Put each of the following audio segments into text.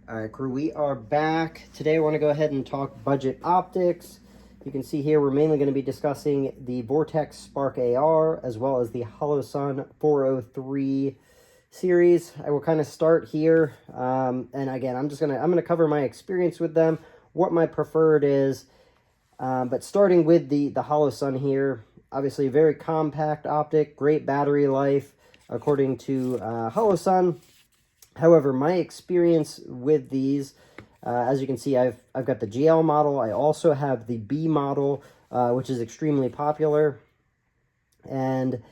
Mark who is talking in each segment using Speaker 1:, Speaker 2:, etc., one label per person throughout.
Speaker 1: All right, crew, we are back. Today I want to go ahead and talk budget optics. You can see here we're mainly going to be discussing the Vortex Spark AR as well as the Holosun 403 series. I will kind of start here, and again, I'm gonna cover my experience with them, what my preferred is. But starting with the Holosun here, obviously very compact optic, great battery life according to Holosun. However, my experience with these, as you can see, I've got the GL model. I also have the B model, which is extremely popular. And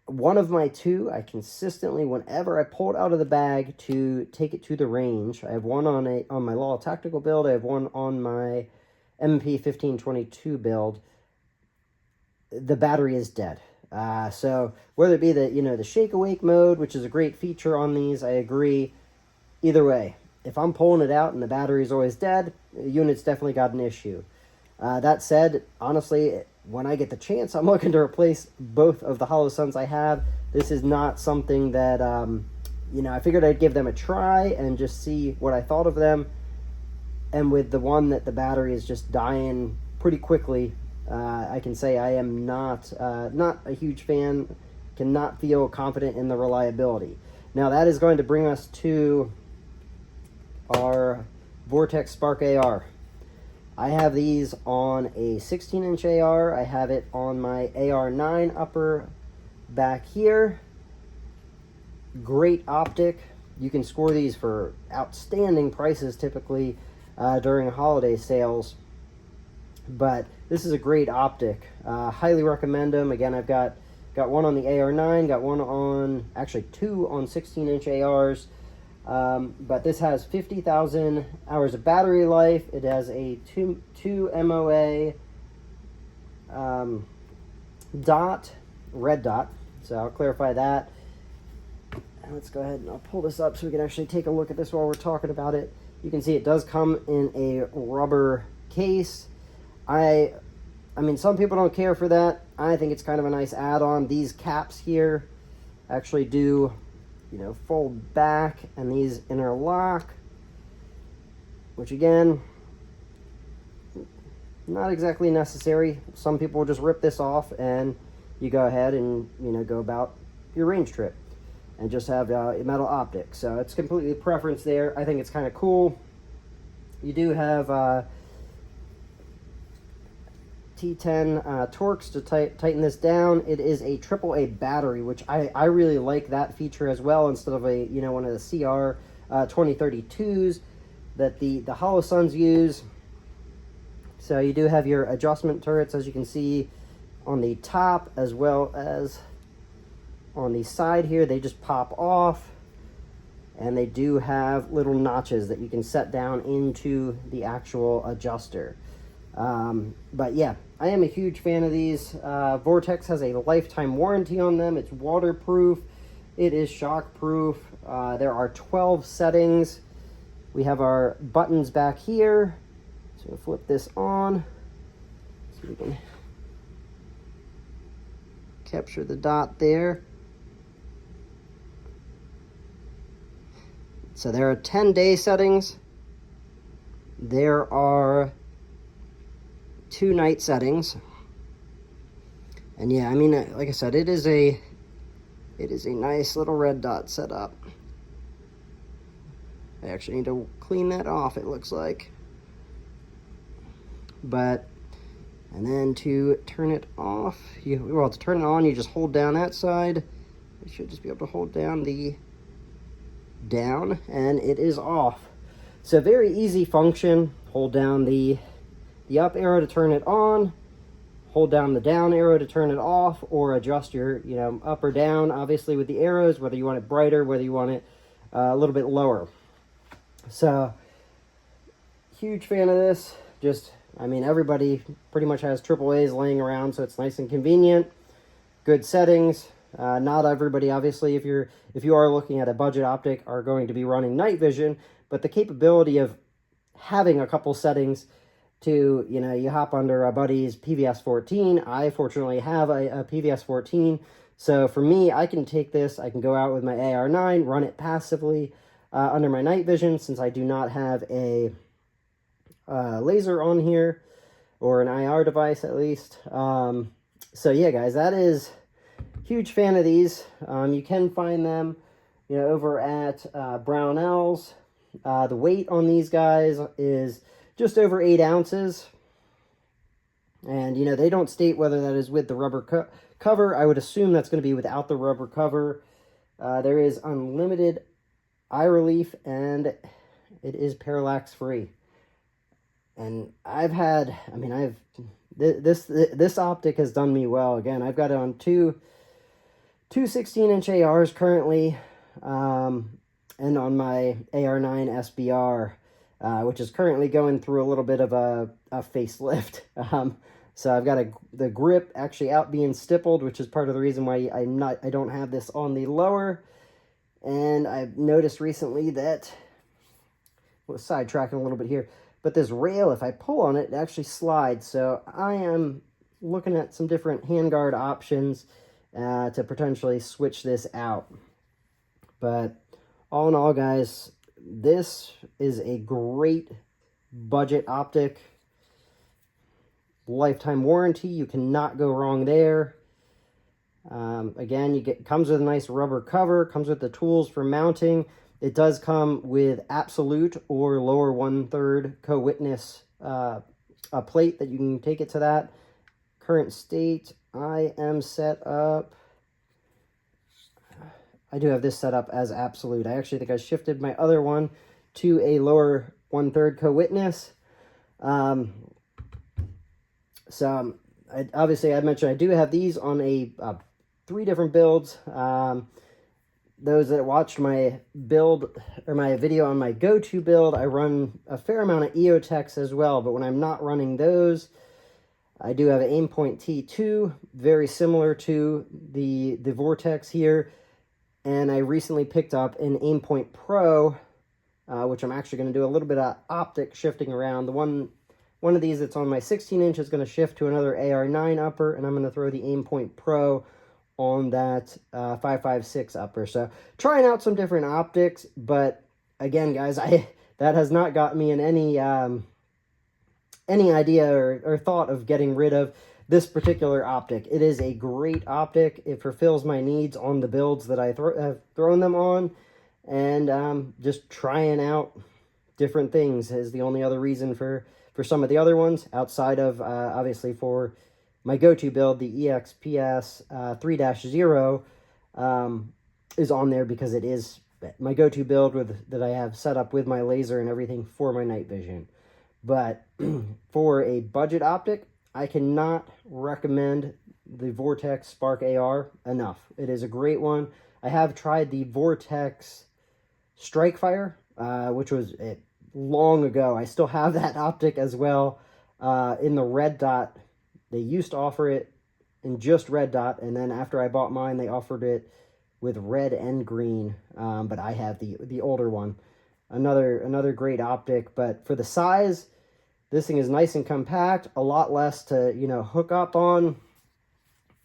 Speaker 1: one of my two, I consistently, whenever I pull it out of the bag to take it to the range, I have one on my Law Tactical build. I have one on my MP 1522 build. The battery is dead. So whether it be the shake awake mode, which is a great feature on these, I agree. Either way, if I'm pulling it out and the battery is always dead, the unit's definitely got an issue. That said, honestly, when I get the chance, I'm looking to replace both of the Holosuns I have. This is not something that, I figured I'd give them a try and just see what I thought of them. And with the one that the battery is just dying pretty quickly, I can say I am not a huge fan, cannot feel confident in the reliability. Now that is going to bring us to our Vortex Spark AR. I have these on a 16-inch AR. I have it on my AR9 upper back here. Great optic. You can score these for outstanding prices typically during holiday sales. But this is a great optic. Highly recommend them. Again, I've got one on the AR9, got one on, actually two on 16-inch ARs. But this has 50,000 hours of battery life. It has a 2 MOA red dot. So I'll clarify that. And let's go ahead and I'll pull this up so we can actually take a look at this while we're talking about it. You can see it does come in a rubber case. I mean, some people don't care for that. I think it's kind of a nice add-on. These caps here actually do, fold back, and these interlock, which again, not exactly necessary. Some people will just rip this off and you go ahead and, go about your range trip and just have a metal optic. So it's completely preference there. I think it's kind of cool. You do have T10 Torx to tighten this down. It is a AAA battery, which I really like that feature as well, instead of a one of the CR 2032s that the Holosuns use. So you do have your adjustment turrets, as you can see, on the top as well as on the side here. They just pop off, and they do have little notches that you can set down into the actual adjuster. But yeah, I am a huge fan of these. Vortex has a lifetime warranty on them. It's waterproof. It is shockproof. There are 12 settings. We have our buttons back here. So we'll flip this on so we can capture the dot there. So there are 10-day settings. There are 2 night settings. And yeah, I mean, like I said, it is a nice little red dot setup. I actually need to clean that off, it looks like. And then to turn it off, to turn it on, you just hold down that side. You should just be able to hold down down, and it is off. So very easy function. Hold down the up arrow to turn it on, hold down the down arrow to turn it off, or adjust your up or down, obviously, with the arrows, whether you want it brighter, whether you want it a little bit lower. So huge fan of this. Everybody pretty much has AAAs laying around, so it's nice and convenient. Good settings. Not everybody, obviously, if you are looking at a budget optic, are going to be running night vision, but the capability of having a couple settings to, you hop under a buddy's PVS 14. I fortunately have a PVS 14. So for me, I can take this, I can go out with my AR9, run it passively, under my night vision, since I do not have a laser on here, or an IR device at least. So yeah, guys, that is huge fan of these. You can find them, over at Brownells. The weight on these guys is just over 8 ounces. And, they don't state whether that is with the rubber cover. I would assume that's going to be without the rubber cover. There is unlimited eye relief, and it is parallax free. And this optic has done me well. Again, I've got it on two 16-inch ARs currently, and on my AR9 SBR, which is currently going through a little bit of a facelift. So I've got the grip actually out being stippled, which is part of the reason why I don't have this on the lower. And I've noticed recently that, well, sidetracking a little bit here, but this rail, if I pull on it, it actually slides. So I am looking at some different handguard options to potentially switch this out. But all in all, guys, this is a great budget optic. Lifetime warranty, you cannot go wrong there. Again, comes with a nice rubber cover, comes with the tools for mounting. It does come with absolute or lower 1/3 co-witness a plate that you can take it to that. Current state, I am set up. I do have this set up as absolute. I actually think I shifted my other one to a lower 1/3 co-witness. So obviously I mentioned I do have these on 3 different builds. Those that watched my build or my video on my go-to build, I run a fair amount of EOTechs as well. But when I'm not running those, I do have an Aimpoint T2, very similar to the Vortex here. And I recently picked up an Aimpoint Pro, which I'm actually going to do a little bit of optic shifting around. The one of these that's on my 16-inch is going to shift to another AR9 upper, and I'm going to throw the Aimpoint Pro on that 5.56 upper. So trying out some different optics, but again, guys, that has not got me in any idea or thought of getting rid of this particular optic. It is a great optic. It fulfills my needs on the builds that I have thrown them on, and just trying out different things is the only other reason for some of the other ones, outside of obviously for my go-to build, the EXPS 3-0 is on there because it is my go-to build that I have set up with my laser and everything for my night vision. But for a budget optic, I cannot recommend the Vortex Spark AR enough. It is a great one. I have tried the Vortex Strikefire, which was long ago. I still have that optic as well in the red dot. They used to offer it in just red dot, and then after I bought mine, they offered it with red and green. But I have the older one. Another great optic, but for the size, this thing is nice and compact, a lot less to hook up on,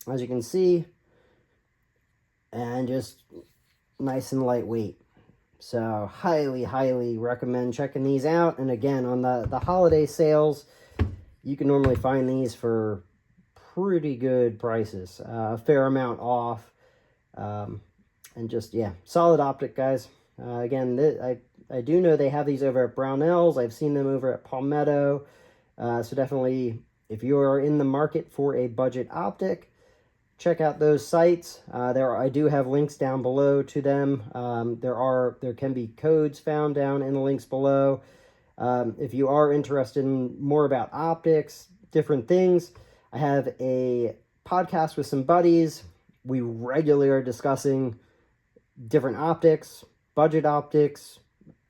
Speaker 1: as you can see, and just nice and lightweight. So highly recommend checking these out. And again, on the holiday sales, you can normally find these for pretty good prices, a fair amount off, and just, yeah, solid optic, guys. Again, I do know they have these over at Brownells. I've seen them over at Palmetto. So definitely, if you are in the market for a budget optic, check out those sites. I do have links down below to them. There can be codes found down in the links below. If you are interested in more about optics, different things, I have a podcast with some buddies. We regularly are discussing different optics, budget optics,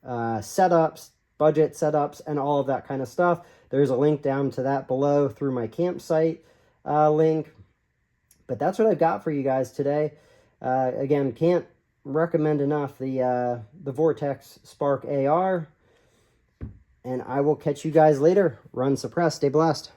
Speaker 1: setups, budget setups, and all of that kind of stuff. There's a link down to that below through my campsite link. But that's what I've got for you guys today. Again, can't recommend enough the Vortex Spark AR. And I will catch you guys later. Run suppressed. Stay blessed.